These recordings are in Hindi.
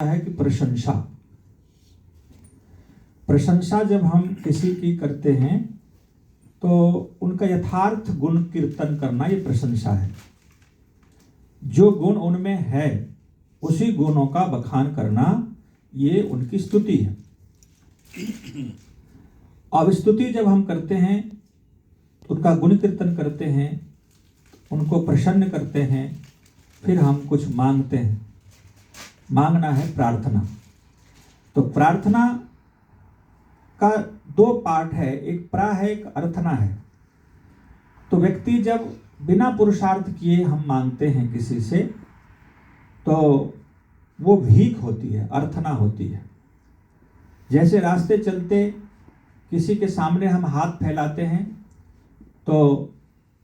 है कि प्रशंसा प्रशंसा जब हम किसी की करते हैं तो उनका यथार्थ गुण कीर्तन करना ये प्रशंसा है। जो गुण उनमें है उसी गुणों का बखान करना ये उनकी स्तुति है। अब स्तुति जब हम करते हैं, उनका गुण कीर्तन करते हैं, उनको प्रसन्न करते हैं, फिर हम कुछ मांगते हैं। मांगना है प्रार्थना। तो प्रार्थना का दो पार्ट है, एक प्रा है, एक अर्थना है। तो व्यक्ति जब बिना पुरुषार्थ किए हम मांगते हैं किसी से, तो वो भीख होती है, अर्थना होती है। जैसे रास्ते चलते किसी के सामने हम हाथ फैलाते हैं तो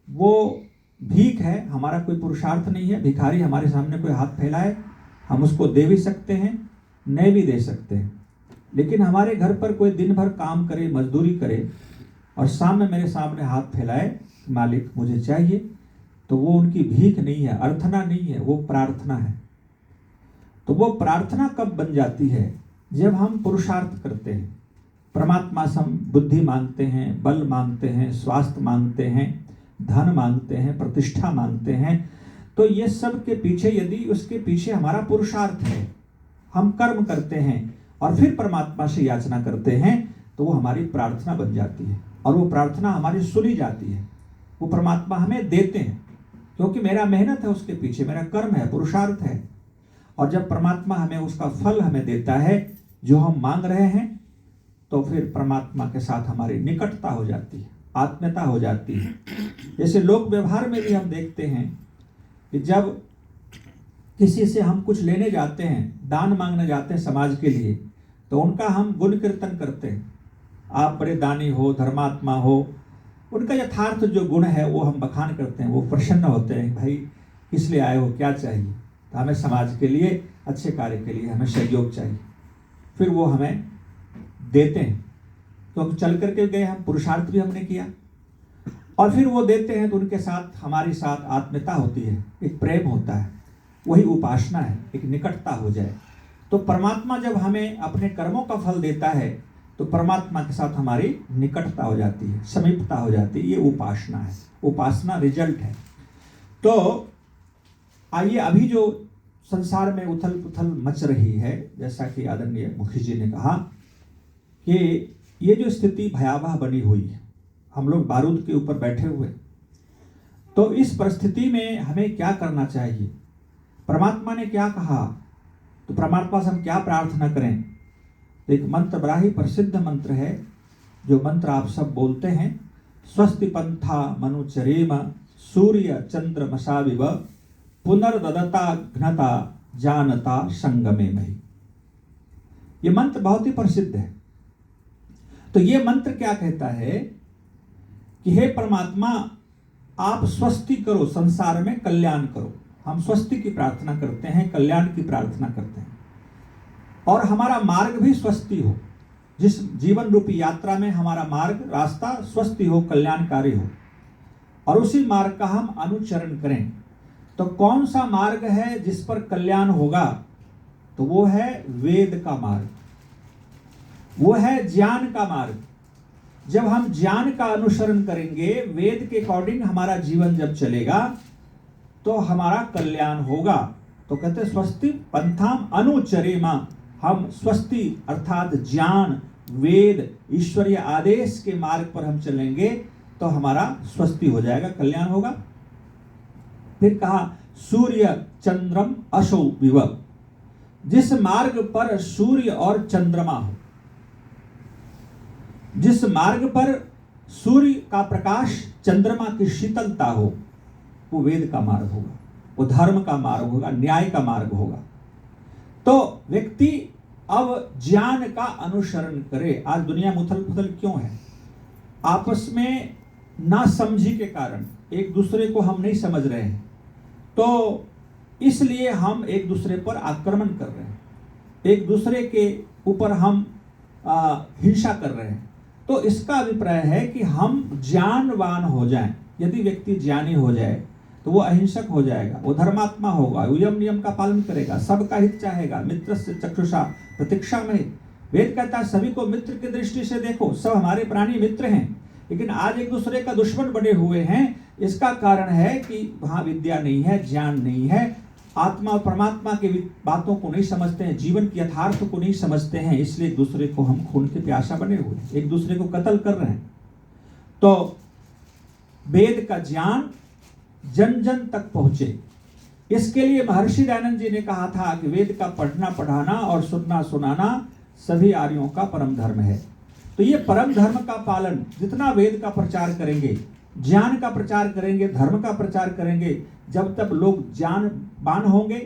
वो भीख है, हमारा कोई पुरुषार्थ नहीं है। भिखारी हमारे सामने कोई हाथ फैलाए, हम उसको दे भी सकते हैं, नहीं भी दे सकते हैं। लेकिन हमारे घर पर कोई दिन भर काम करे, मजदूरी करे और सामने मेरे सामने हाथ फैलाए, मालिक मुझे चाहिए, तो वो उनकी भीख नहीं है, अर्थना नहीं है, वो प्रार्थना है। तो वो प्रार्थना कब बन जाती है? जब हम पुरुषार्थ करते हैं, परमात्मा से हम बुद्धि मांगते हैं, बल मांगते हैं, स्वास्थ्य मांगते हैं, धन मांगते हैं, प्रतिष्ठा मांगते हैं। तो ये सब के पीछे, यदि उसके पीछे हमारा पुरुषार्थ है, हम कर्म करते हैं और फिर परमात्मा से याचना करते हैं, तो वो हमारी प्रार्थना बन जाती है और वो प्रार्थना हमारी सुनी जाती है। वो परमात्मा हमें देते हैं क्योंकि मेरा मेहनत है उसके पीछे, मेरा कर्म है, पुरुषार्थ है। और जब परमात्मा हमें उसका फल हमें देता है जो हम मांग रहे हैं, तो फिर परमात्मा के साथ हमारी निकटता हो जाती है, आत्मीयता हो जाती है। जैसे लोक व्यवहार में भी हम देखते हैं कि जब किसी से हम कुछ लेने जाते हैं, दान मांगने जाते हैं समाज के लिए, तो उनका हम गुण कीर्तन करते हैं। आप बड़े दानी हो, धर्मात्मा हो, उनका यथार्थ जो गुण है वो हम बखान करते हैं। वो प्रसन्न होते हैं, भाई किस लिए आए हो, क्या चाहिए? तो हमें समाज के लिए, अच्छे कार्य के लिए हमें सहयोग चाहिए। फिर वो हमें देते हैं, तो चल करके गए, हम पुरुषार्थ भी हमने किया और फिर वो देते हैं, तो उनके साथ हमारे साथ आत्मीयता होती है, एक प्रेम होता है। वही उपासना है, एक निकटता हो जाए। तो परमात्मा जब हमें अपने कर्मों का फल देता है तो परमात्मा के साथ हमारी निकटता हो जाती है, समीपता हो जाती है। ये उपासना है, उपासना रिजल्ट है। तो आइए, अभी जो संसार में उथल पुथल मच रही है, जैसा कि आदरणीय मुखी जी ने कहा कि ये जो स्थिति भयावह बनी हुई है, हम लोग बारूद के ऊपर बैठे हुए, तो इस परिस्थिति में हमें क्या करना चाहिए? परमात्मा ने क्या कहा? तो परमात्मा से हम क्या प्रार्थना करें? एक मंत्र बड़ा ही प्रसिद्ध मंत्र है, जो मंत्र आप सब बोलते हैं। स्वस्ति पंथा मनुचरेम सूर्य चंद्र मसाविव पुनर्ददता घ्नता जानता संगमे मही। ये मंत्र बहुत ही प्रसिद्ध है। तो ये मंत्र क्या कहता है कि हे परमात्मा, आप स्वस्ति करो, संसार में कल्याण करो। हम स्वस्ति की प्रार्थना करते हैं, कल्याण की प्रार्थना करते हैं, और हमारा मार्ग भी स्वस्ति हो। जिस जीवन रूपी यात्रा में हमारा मार्ग, रास्ता स्वस्ति हो, कल्याणकारी हो, और उसी मार्ग का हम अनुचरण करें। तो कौन सा मार्ग है जिस पर कल्याण होगा? तो वो है वेद का मार्ग, वो है ज्ञान का मार्ग। जब हम ज्ञान का अनुसरण करेंगे, वेद के अकॉर्डिंग हमारा जीवन जब चलेगा, तो हमारा कल्याण होगा। तो कहते स्वस्ति पंथाम अनुचरेमा, हम स्वस्ति अर्थात ज्ञान, वेद, ईश्वरीय आदेश के मार्ग पर हम चलेंगे तो हमारा स्वस्ति हो जाएगा, कल्याण होगा। फिर कहा सूर्य चंद्रम असौ विव, जिस मार्ग पर सूर्य और चंद्रमा हो, जिस मार्ग पर सूर्य का प्रकाश, चंद्रमा की शीतलता हो, वो वेद का मार्ग होगा, वो धर्म का मार्ग होगा, न्याय का मार्ग होगा। तो व्यक्ति अब ज्ञान का अनुसरण करे। आज दुनिया में उथल पुथल क्यों है? आपस में नासमझी के कारण एक दूसरे को हम नहीं समझ रहे हैं, तो इसलिए हम एक दूसरे पर आक्रमण कर रहे हैं, एक दूसरे के ऊपर हम हिंसा कर रहे हैं। तो इसका अभिप्राय है कि हम ज्ञानवान हो जाएं। यदि व्यक्ति ज्ञानी हो जाए तो वो अहिंसक हो जाएगा, वो धर्मात्मा होगा, वो यम नियम का पालन करेगा, सबका हित चाहेगा। मित्रस्य चक्षुषा प्रतीक्षामहि। वेद कहता है सभी को मित्र की दृष्टि से देखो, सब हमारे प्राणी मित्र हैं, लेकिन आज एक दूसरे का दुश्मन बने हुए हैं। इसका कारण है कि वहां विद्या नहीं है, ज्ञान नहीं है, आत्मा और परमात्मा की बातों को नहीं समझते हैं, जीवन के यथार्थ को नहीं समझते हैं। इसलिए एक दूसरे को हम खून के प्यासा बने हुए, एक दूसरे को कत्ल कर रहे हैं। तो वेद का ज्ञान जन जन तक पहुंचे, इसके लिए महर्षि दयानंद जी ने कहा था कि वेद का पढ़ना पढ़ाना और सुनना सुनाना सभी आर्यों का परम धर्म है। तो ये परम धर्म का पालन, जितना वेद का प्रचार करेंगे, ज्ञान का प्रचार करेंगे, धर्म का प्रचार करेंगे, जब तक लोग ज्ञानवान होंगे,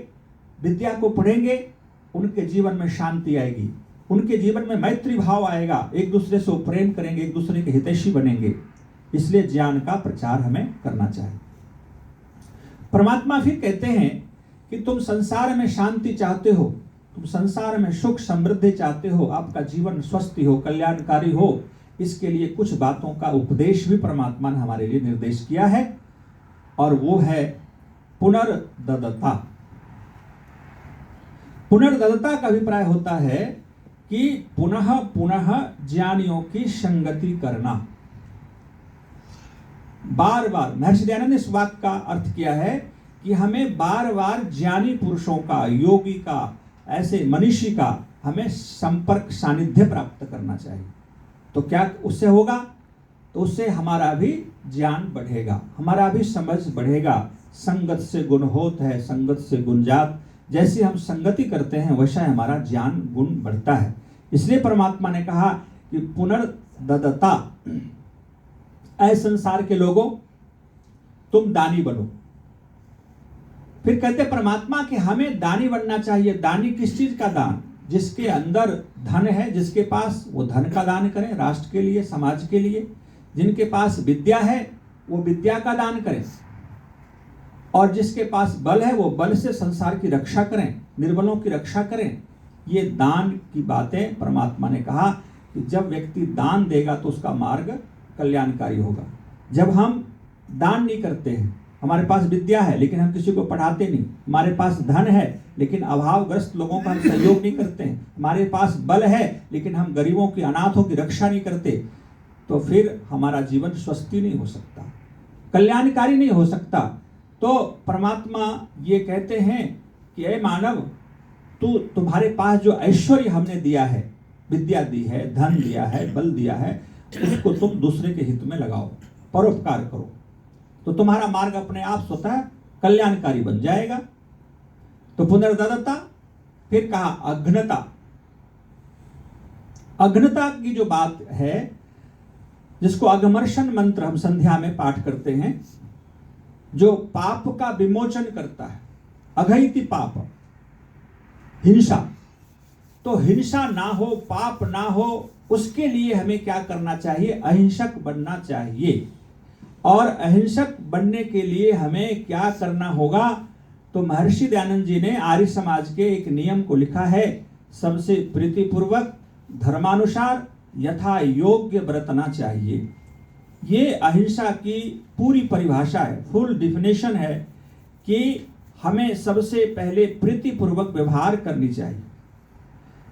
विद्या को पढ़ेंगे, उनके जीवन में शांति आएगी, उनके जीवन में मैत्री भाव आएगा, एक दूसरे से प्रेम करेंगे, एक दूसरे के हितैषी बनेंगे। इसलिए ज्ञान का प्रचार हमें करना चाहिए। परमात्मा फिर कहते हैं कि तुम संसार में शांति चाहते हो, तुम संसार में सुख समृद्धि चाहते हो, आपका जीवन स्वस्थ हो, कल्याणकारी हो, इसके लिए कुछ बातों का उपदेश भी परमात्मा ने हमारे लिए निर्देश किया है, और वो है पुनर्ददता। पुनर्ददता का अभिप्राय होता है कि पुनः पुनः ज्ञानियों की संगति करना। बार बार महर्षि दयानंद ने इस बात का अर्थ किया है कि हमें बार बार ज्ञानी पुरुषों का, योगी का, ऐसे मनीषी का हमें संपर्क सानिध्य प्राप्त करना चाहिए। तो क्या उससे होगा? तो उससे हमारा भी ज्ञान बढ़ेगा, हमारा भी समझ बढ़ेगा। संगत से गुण होत है, संगत से गुण जात। जैसे हम संगति करते हैं वैसा हमारा ज्ञान गुण बढ़ता है। इसलिए परमात्मा ने कहा कि पुनर्ददता, ऐ संसार के लोगों तुम दानी बनो। फिर कहते परमात्मा कि हमें दानी बनना चाहिए। दानी किस चीज का दान? जिसके अंदर धन है, जिसके पास, वो धन का दान करें, राष्ट्र के लिए, समाज के लिए। जिनके पास विद्या है वो विद्या का दान करें, और जिसके पास बल है वो बल से संसार की रक्षा करें, निर्बलों की रक्षा करें। ये दान की बातें परमात्मा ने कहा कि जब व्यक्ति दान देगा तो उसका मार्ग कल्याणकारी होगा। जब हम दान नहीं करते हैं, हमारे पास विद्या है लेकिन हम किसी को पढ़ाते नहीं, हमारे पास धन है लेकिन अभावग्रस्त लोगों का हम सहयोग नहीं करते हैं, हमारे पास बल है लेकिन हम गरीबों की, अनाथों की रक्षा नहीं करते, तो फिर हमारा जीवन स्वस्थी नहीं हो सकता, कल्याणकारी नहीं हो सकता। तो परमात्मा ये कहते हैं कि ऐ मानव, तुम्हारे पास जो ऐश्वर्य हमने दिया है, विद्या दी है, धन दिया है, बल दिया है, उसको तुम दूसरे के हित में लगाओ, परोपकार करो, तो तुम्हारा मार्ग अपने आप स्वतः कल्याणकारी बन जाएगा। तो पुनर्ददता। फिर कहा अघ्नता। अघ्नता की जो बात है, जिसको अघमर्षण मंत्र हम संध्या में पाठ करते हैं, जो पाप का विमोचन करता है। अघैति पाप, हिंसा। तो हिंसा ना हो, पाप ना हो, उसके लिए हमें क्या करना चाहिए? अहिंसक बनना चाहिए। और अहिंसक बनने के लिए हमें क्या करना होगा? तो महर्षि दयानंद जी ने आर्य समाज के एक नियम को लिखा है, सबसे प्रीतिपूर्वक धर्मानुसार यथा योग्य बरतना चाहिए। ये अहिंसा की पूरी परिभाषा है, फुल डिफिनेशन है कि हमें सबसे पहले प्रीतिपूर्वक व्यवहार करनी चाहिए,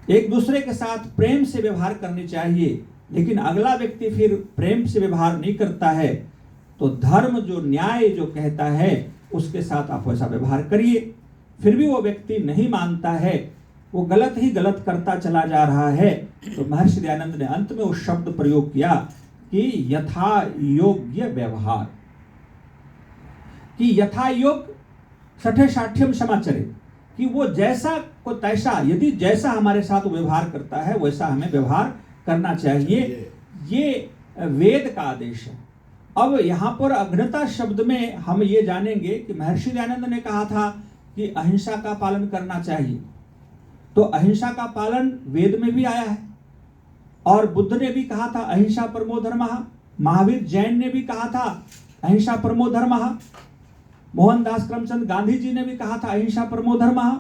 एक दूसरे के साथ प्रेम से व्यवहार करनी चाहिए। लेकिन अगला व्यक्ति फिर प्रेम से व्यवहार नहीं करता है, तो धर्म जो, न्याय जो कहता है, उसके साथ आप वैसा व्यवहार करिए। फिर भी वो व्यक्ति नहीं मानता है, वो गलत ही गलत करता चला जा रहा है, तो महर्षि दयानंद ने अंत में वो शब्द प्रयोग किया कि यथा योग्य व्यवहार, कि यथा योग सठे साठ्यम समाचरे, कि वो जैसा को तैसा, यदि जैसा हमारे साथ व्यवहार करता है वैसा हमें व्यवहार करना चाहिए। ये वेद का आदेश है। अब यहाँ पर अघ्नता शब्द में हम ये जानेंगे कि महर्षि दयानंद ने कहा था कि अहिंसा का पालन करना चाहिए, तो अहिंसा का पालन वेद में भी आया है, और बुद्ध ने भी कहा था अहिंसा परमो धर्मः, महावीर जैन ने भी कहा था अहिंसा परमो धर्मः, मोहनदास करमचंद गांधी जी ने भी कहा था अहिंसा परमो धर्मः।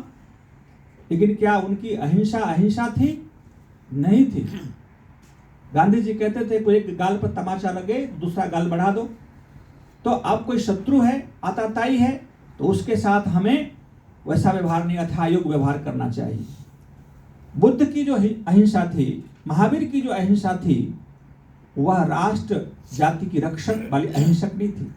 लेकिन क्या उनकी अहिंसा अहिंसा थी? नहीं थी। गांधी जी कहते थे कोई एक गाल पर तमाचा लगे दूसरा गाल बढ़ा दो, तो अब कोई शत्रु है, आतताई है, तो उसके साथ हमें वैसा व्यवहार नहीं, अथायोग व्यवहार करना चाहिए। बुद्ध की जो अहिंसा थी, महावीर की जो अहिंसा थी, वह राष्ट्र जाति की रक्षक वाली अहिंसक नहीं थी।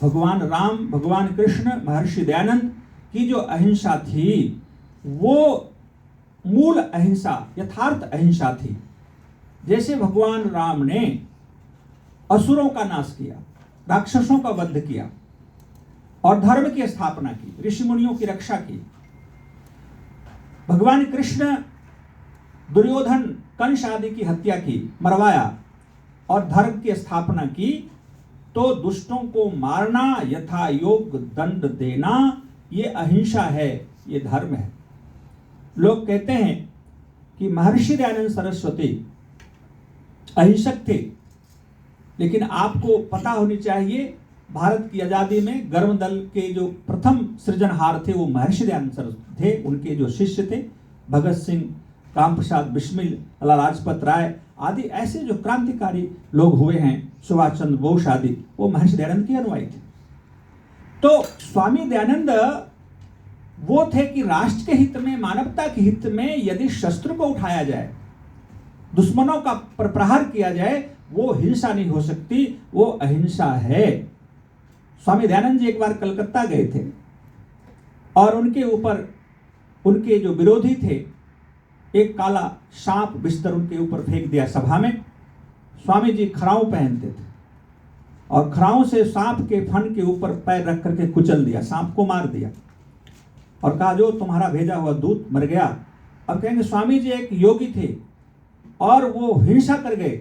भगवान राम, भगवान कृष्ण, महर्षि दयानंद की जो अहिंसा थी वो मूल अहिंसा, यथार्थ अहिंसा थी। जैसे भगवान राम ने असुरों का नाश किया, राक्षसों का वध किया और धर्म की स्थापना की, ऋषि मुनियों की रक्षा की। भगवान कृष्ण दुर्योधन, कंस आदि की हत्या की, मरवाया और धर्म की स्थापना की। तो दुष्टों को मारना, यथा योग दंड देना, ये अहिंसा है, ये धर्म है। लोग कहते हैं कि महर्षि दयानंद सरस्वती अहिंसक थे, लेकिन आपको पता होनी चाहिए भारत की आजादी में गर्म दल के जो प्रथम सृजनहार थे वो महर्षि दयानंद सरस्वती थे। उनके जो शिष्य थे भगत सिंह, राम प्रसाद बिस्मिल, लाला लाजपत राय आदि ऐसे जो क्रांतिकारी लोग हुए हैं, सुभाष चंद्र बोस आदि, वो महर्षि दयानंद के अनुयायी थे। तो स्वामी दयानंद वो थे कि राष्ट्र के हित में, मानवता के हित में यदि शस्त्र को उठाया जाए, दुश्मनों का प्रहार किया जाए, वो हिंसा नहीं हो सकती, वो अहिंसा है। स्वामी दयानंद जी एक बार कलकत्ता गए थे और उनके ऊपर उनके जो विरोधी थे एक काला सांप बिस्तर उनके ऊपर फेंक दिया सभा में। स्वामी जी खराऊ पहनते थे और खराऊ से सांप के फन के ऊपर पैर रख करके कुचल दिया, सांप को मार दिया और कहा जो तुम्हारा भेजा हुआ दूत मर गया। अब कहेंगे स्वामी जी एक योगी थे और वो हिंसा कर गए,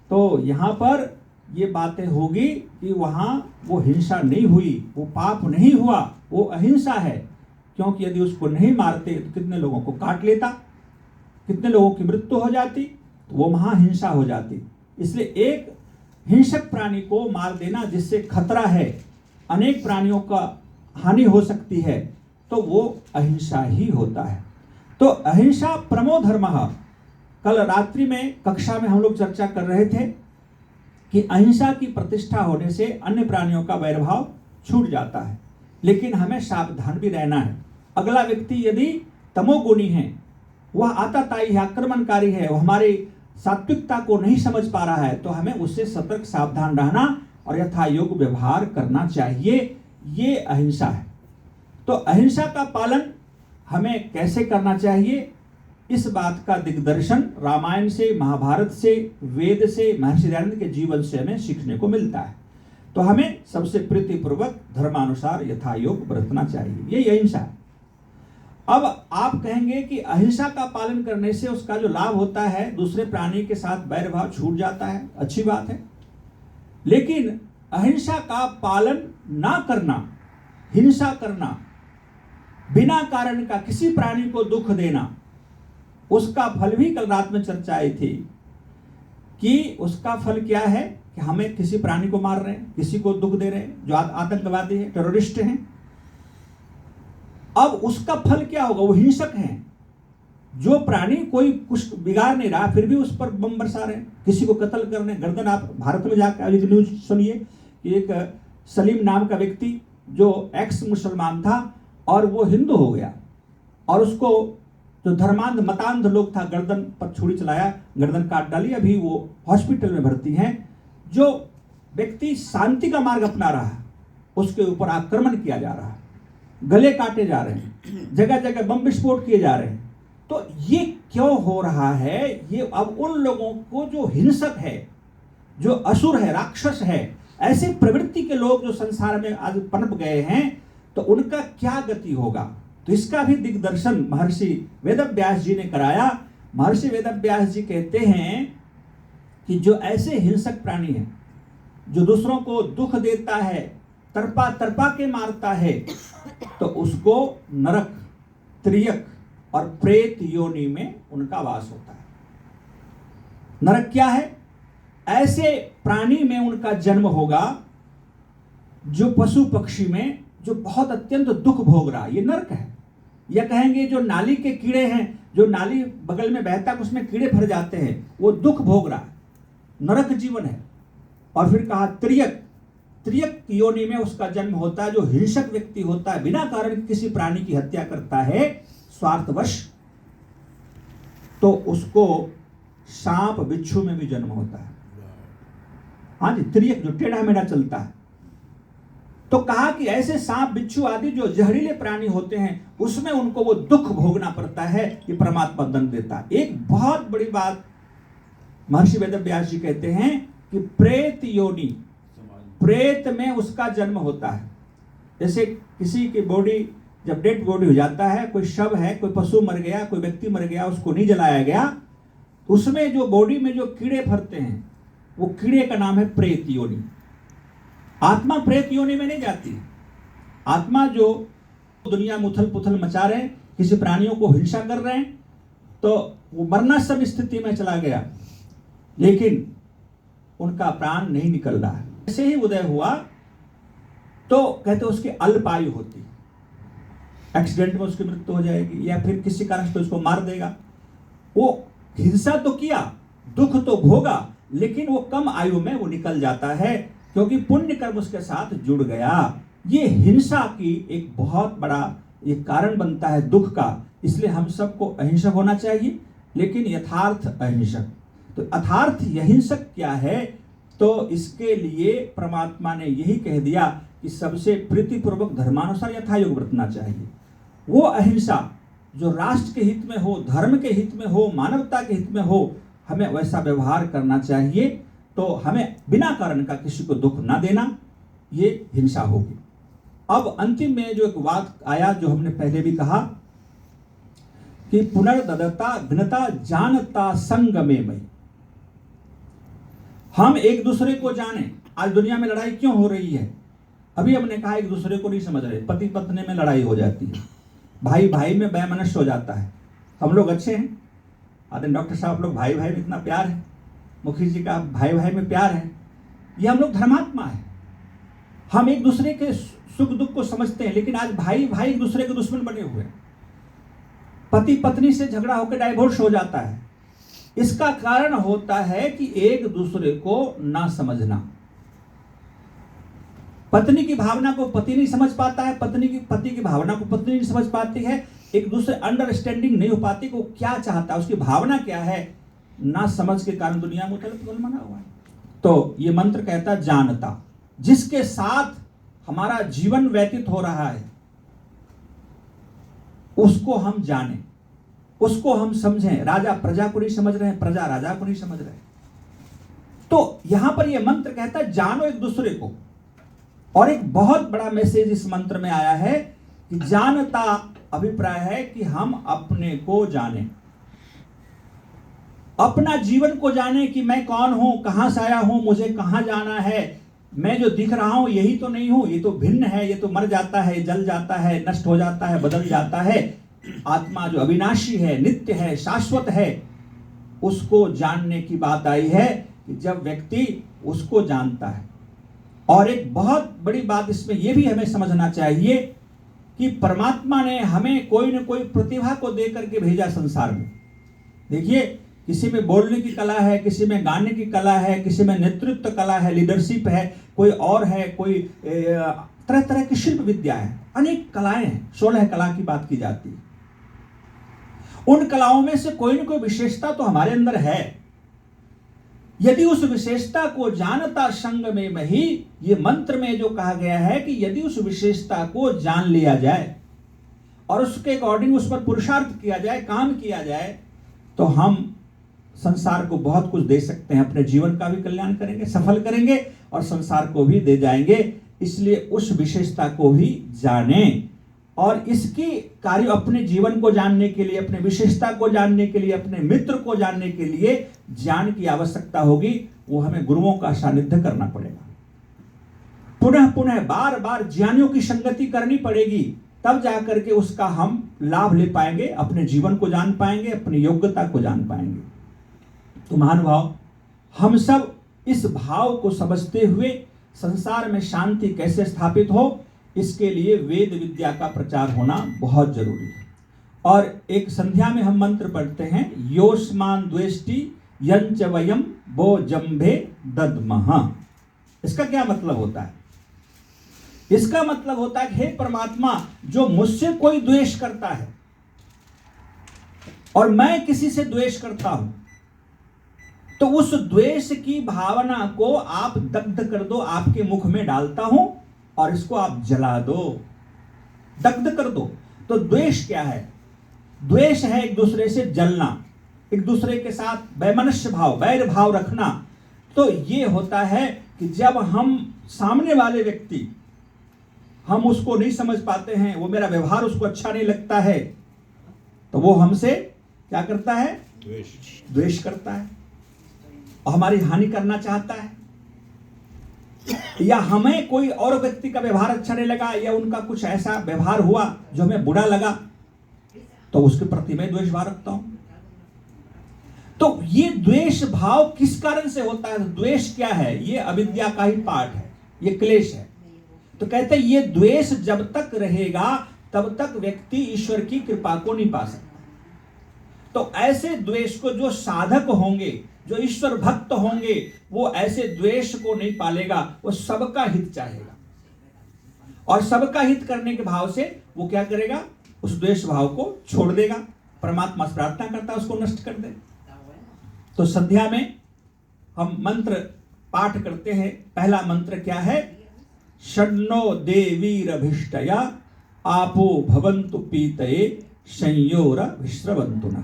तो यहाँ पर ये बातें होगी कि वहाँ वो हिंसा नहीं हुई, वो पाप नहीं हुआ, वो अहिंसा है। क्योंकि यदि उसको नहीं मारते तो कितने लोगों को काट लेता, कितने लोगों की मृत्यु हो जाती, तो वो महाहिंसा हो जाती। इसलिए एक हिंसक प्राणी को मार देना जिससे खतरा है, अनेक प्राणियों का हानि हो सकती है, तो वो अहिंसा ही होता है। तो अहिंसा परमो धर्मः। कल रात्रि में कक्षा में हम लोग चर्चा कर रहे थे कि अहिंसा की प्रतिष्ठा होने से अन्य प्राणियों का वैरभाव छूट जाता है, लेकिन हमें सावधान भी रहना है। अगला व्यक्ति यदि तमोगुणी है, वह आतताई है, आक्रमणकारी है, वो हमारी सात्विकता को नहीं समझ पा रहा है, तो हमें उससे सतर्क सावधान रहना और यथायोग्य व्यवहार करना चाहिए। ये अहिंसा है। तो अहिंसा का पालन हमें कैसे करना चाहिए, इस बात का दिग्दर्शन रामायण से, महाभारत से, वेद से, महर्षि दयानंद के जीवन से हमें सीखने को मिलता है। तो हमें सबसे प्रीतिपूर्वक धर्मानुसार यथायोग बरतना चाहिए, यही अहिंसा है। अब आप कहेंगे कि अहिंसा का पालन करने से उसका जो लाभ होता है, दूसरे प्राणी के साथ वैरभाव छूट जाता है, अच्छी बात है। लेकिन अहिंसा का पालन ना करना, हिंसा करना, बिना कारण का किसी प्राणी को दुख देना, उसका फल भी कल रात में चर्चा आई थी कि उसका फल क्या है कि हमें किसी प्राणी को मार रहे हैं, किसी को दुख दे रहे हैं, जो आतंकवादी है, टेररिस्ट हैं। अब उसका फल क्या होगा, वो हिंसक हैं। जो प्राणी कोई कुछ बिगाड़ नहीं रहा फिर भी उस पर बम बरसा रहे हैं, किसी को कत्ल कर रहे हैं, गर्दन। आप भारत में जाकर एक न्यूज सुनिए कि एक सलीम नाम का व्यक्ति जो एक्स मुसलमान था और वो हिंदू हो गया और उसको जो धर्मांध मतांध लोग था गर्दन पर छुरी चलाया, गर्दन काट डाली। अभी वो हॉस्पिटल में भर्ती हैं। जो व्यक्ति शांति का मार्ग अपना रहा है उसके ऊपर आक्रमण किया जा रहा है, गले काटे जा रहे हैं, जगह जगह बम विस्फोट किए जा रहे हैं। तो ये क्यों हो रहा है? ये अब उन लोगों को जो हिंसक है, जो असुर है, राक्षस है, ऐसे प्रवृत्ति के लोग जो संसार में आज पनप गए हैं, तो उनका क्या गति होगा? तो इसका भी दिग्दर्शन महर्षि वेदव्यास जी ने कराया। महर्षि वेदव्यास जी कहते हैं कि जो ऐसे हिंसक प्राणी हैं, जो दूसरों को दुख देता है, तरपा तरपा के मारता है, तो उसको नरक, त्रियक और प्रेत योनि में उनका वास होता है। नरक क्या है? ऐसे प्राणी में उनका जन्म होगा जो पशु पक्षी में जो बहुत अत्यंत दुख भोग रहा है, ये नरक है। या कहेंगे जो नाली के कीड़े हैं, जो नाली बगल में बहता है उसमें कीड़े भर जाते हैं, वो दुख भोग रहा है, नरक जीवन है। और फिर कहा त्रियक, तिर्यक योनि में उसका जन्म होता है। जो हिंसक व्यक्ति होता है, बिना कारण किसी प्राणी की हत्या करता है स्वार्थवश, तो उसको सांप बिच्छू में भी जन्म होता है। हाँ जी, तिर्यक जो टेढ़ा मेढ़ा चलता है। तो कहा कि ऐसे सांप बिच्छू आदि जो जहरीले प्राणी होते हैं, उसमें उनको वो दुख भोगना पड़ता है, ये परमात्मा दंड देता है। एक बहुत बड़ी बात महर्षि वेदव्यास जी कहते हैं कि प्रेत योनि, प्रेत में उसका जन्म होता है। जैसे किसी की बॉडी, जब डेड बॉडी हो जाता है, कोई शव है, कोई पशु मर गया, कोई व्यक्ति मर गया, उसको नहीं जलाया गया, तो उसमें जो बॉडी में जो कीड़े फरते हैं, वो कीड़े का नाम है प्रेत योनि। आत्मा प्रेत योनि में नहीं जाती। आत्मा जो दुनिया में उथल पुथल मचा रहे हैं, किसी प्राणियों को हिंसा कर रहे हैं, तो वो मरणासन स्थिति में चला गया, लेकिन उनका प्राण नहीं निकल रहा है। ऐसे ही उदय हुआ तो कहते उसकी अल्पायु होती है, एक्सीडेंट में उसकी मृत्यु हो जाएगी, या फिर किसी कारण से उसको मार देगा। वो हिंसा तो किया, दुख तो भोगा, लेकिन वो कम आयु में वो निकल जाता है, क्योंकि पुण्य कर्म उसके साथ जुड़ गया। ये हिंसा की एक बहुत बड़ा ये कारण बनता है दुख का। इसलिए हम सबको अहिंसक होना चाहिए, लेकिन यथार्थ अहिंसक। तो यथार्थ अहिंसक क्या है? तो इसके लिए परमात्मा ने यही कह दिया कि सबसे प्रीतिपूर्वक धर्मानुसार यथायोग बरतना चाहिए। वो अहिंसा जो राष्ट्र के हित में हो, धर्म के हित में हो, मानवता के हित में हो, हमें वैसा व्यवहार करना चाहिए। तो हमें बिना कारण का किसी को दुख ना देना, ये हिंसा होगी। अब अंतिम में जो एक बात आया, जो हमने पहले भी कहा कि पुनर्ददता घ्नता जानता संगमे मई। हम एक दूसरे को जाने। आज दुनिया में लड़ाई क्यों हो रही है? अभी हमने कहा एक दूसरे को नहीं समझ रहे, पति पत्नी में लड़ाई हो जाती है, भाई भाई में वैमनस्य हो जाता है। हम लोग अच्छे हैं, आदि डॉक्टर साहब लोग भाई भाई में इतना प्यार है, मुखी जी का भाई भाई में प्यार है, ये हम लोग धर्मात्मा है। हम एक दूसरे के सुख दुख को समझते हैं, लेकिन आज भाई भाई एक दूसरे के दुश्मन बने हुए हैं। पति पत्नी से झगड़ा होकर डाइवोर्स हो जाता है। इसका कारण होता है कि एक दूसरे को ना समझना। पत्नी की भावना को पति नहीं समझ पाता है, पति की भावना को पत्नी नहीं समझ पाती है। एक दूसरे अंडरस्टैंडिंग नहीं हो पाती कि वो क्या चाहता है, उसकी भावना क्या है, ना समझ के कारण दुनिया में उथल-पुथल मना हुआ है। तो ये मंत्र कहता जानता, जिसके साथ हमारा जीवन व्यतीत हो रहा है उसको हम जाने, उसको हम समझें। राजा प्रजा को नहीं समझ रहे हैं, प्रजा राजा को नहीं समझ रहे। तो यहां पर यह मंत्र कहता है जानो एक दूसरे को। और एक बहुत बड़ा मैसेज इस मंत्र में आया है कि जानता अभिप्राय है कि हम अपने को जाने, अपना जीवन को जाने कि मैं कौन हूं, कहां से आया हूं, मुझे कहां जाना है। मैं जो दिख रहा हूं यही तो नहीं हूं, ये तो भिन्न है, ये तो मर जाता है, जल जाता है, नष्ट हो जाता है, बदल जाता है। आत्मा जो अविनाशी है, नित्य है, शाश्वत है, उसको जानने की बात आई है कि जब व्यक्ति उसको जानता है। और एक बहुत बड़ी बात इसमें यह भी हमें समझना चाहिए कि परमात्मा ने हमें कोई न कोई प्रतिभा को दे करके भेजा संसार में। देखिए, किसी में बोलने की कला है, किसी में गाने की कला है, किसी में नेतृत्व कला है, लीडरशिप है, कोई और है, कोई तरह तरह की शिल्प विद्या है, अनेक कलाएं हैं। 16 कला की बात की जाती है। उन कलाओं में से कोई न कोई विशेषता तो हमारे अंदर है। यदि उस विशेषता को जानता संग में ही, ये मंत्र में जो कहा गया है कि यदि उस विशेषता को जान लिया जाए और उसके अकॉर्डिंग उस पर पुरुषार्थ किया जाए, काम किया जाए, तो हम संसार को बहुत कुछ दे सकते हैं। अपने जीवन का भी कल्याण करेंगे, सफल करेंगे और संसार को भी दे जाएंगे। इसलिए उस विशेषता को भी जानें और इसकी कार्य अपने जीवन को जानने के लिए, अपने विशेषता को जानने के लिए, अपने मित्र को जानने के लिए ज्ञान की आवश्यकता होगी। वो हमें गुरुओं का सानिध्य करना पड़ेगा, पुनः पुनः बार बार ज्ञानियों की संगति करनी पड़ेगी, तब जाकर के उसका हम लाभ ले पाएंगे, अपने जीवन को जान पाएंगे, अपनी योग्यता को जान पाएंगे। तो महानुभाव, हम सब इस भाव को समझते हुए संसार में शांति कैसे स्थापित हो, इसके लिए वेद विद्या का प्रचार होना बहुत जरूरी है। और एक संध्या में हम मंत्र पढ़ते हैं, योस्मान द्वेष्टि यंच वयम वो जंभे दद्मः। इसका क्या मतलब होता है? इसका मतलब होता है कि हे परमात्मा, जो मुझसे कोई द्वेष करता है और मैं किसी से द्वेष करता हूं, तो उस द्वेष की भावना को आप दग्ध कर दो, आपके मुख में डालता हूं और इसको आप जला दो, दग्ध कर दो। तो द्वेष क्या है? द्वेष है एक दूसरे से जलना, एक दूसरे के साथ वैमनस्य भाव, वैर भाव रखना। तो ये होता है कि जब हम सामने वाले व्यक्ति, हम उसको नहीं समझ पाते हैं, वो मेरा व्यवहार उसको अच्छा नहीं लगता है, तो वो हमसे क्या करता है? द्वेष करता है और हमारी हानि करना चाहता है। या हमें कोई और व्यक्ति का व्यवहार अच्छा नहीं लगा, या उनका कुछ ऐसा व्यवहार हुआ जो हमें बुरा लगा, तो उसके प्रति मैं द्वेष भाव रखता हूं। तो ये द्वेष भाव किस कारण से होता है? द्वेष क्या है? ये अविद्या का ही पार्ट है, ये क्लेश है। तो कहते हैं ये द्वेष जब तक रहेगा तब तक व्यक्ति ईश्वर की कृपा को नहीं पा सकता। तो ऐसे द्वेष को जो साधक होंगे, जो ईश्वर भक्त होंगे, वो ऐसे द्वेष को नहीं पालेगा, वो सबका हित चाहेगा और सबका हित करने के भाव से वो क्या करेगा? उस द्वेष भाव को छोड़ देगा। परमात्मा से प्रार्थना करता है उसको नष्ट कर दे। तो संध्या में हम मंत्र पाठ करते हैं। पहला मंत्र क्या है? षण्णो देवीरभिष्टया आपो भवन्तु पीतये संयोर विश्रवन्तु नः।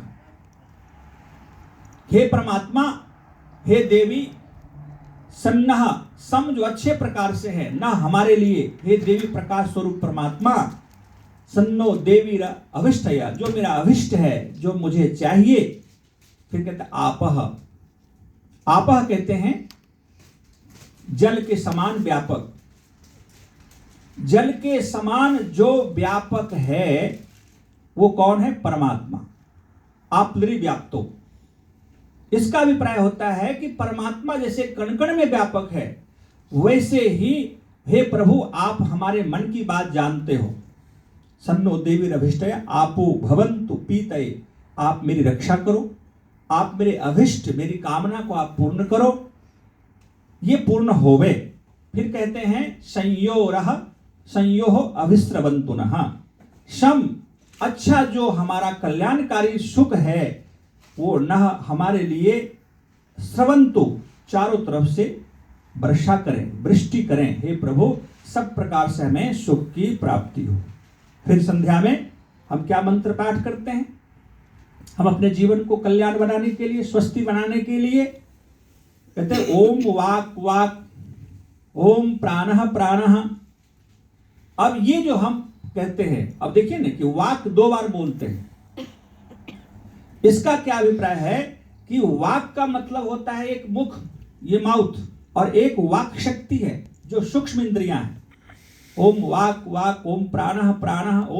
हे परमात्मा, हे देवी, सन्नह, सम जो अच्छे प्रकार से है, न हमारे लिए, हे देवी प्रकाश स्वरूप परमात्मा, सन्नो देवीर अभिष्टया, जो मेरा अभिष्ट है, जो मुझे चाहिए। फिर कहते हैं आपह। आपह कहते हैं जल के समान व्यापक। जल के समान जो व्यापक है वो कौन है? परमात्मा। आपलरी व्याप्तो। इसका अभिप्राय होता है कि परमात्मा जैसे कण कण में व्यापक है, वैसे ही हे प्रभु आप हमारे मन की बात जानते हो। सन्नो देवी अभिष्टया आपो भवन्तु पीतये, आप मेरी रक्षा करो, आप मेरे अभिष्ट, मेरी कामना को आप पूर्ण करो, ये पूर्ण होवे। फिर कहते हैं संयोरः संयोह अभिस्रवन्तु नः। शम, अच्छा जो हमारा कल्याणकारी सुख है वो नः हमारे लिए स्रवन्तु, चारों तरफ से वर्षा करें, वृष्टि करें। हे प्रभु सब प्रकार से हमें सुख की प्राप्ति हो। फिर संध्या में हम क्या मंत्र पाठ करते हैं? हम अपने जीवन को कल्याण बनाने के लिए, स्वस्थी बनाने के लिए कहते हैं ओम वाक वाक, ओम प्राणः प्राणः। अब ये जो हम कहते हैं, अब देखिए ना कि वाक 2 बार बोलते हैं। इसका क्या अभिप्राय है कि वाक का मतलब होता है एक मुख, ये माउथ, और एक वाक शक्ति है जो सूक्ष्म इंद्रियां हैं। ओम वाक वाक, ओम प्राणः प्राणः,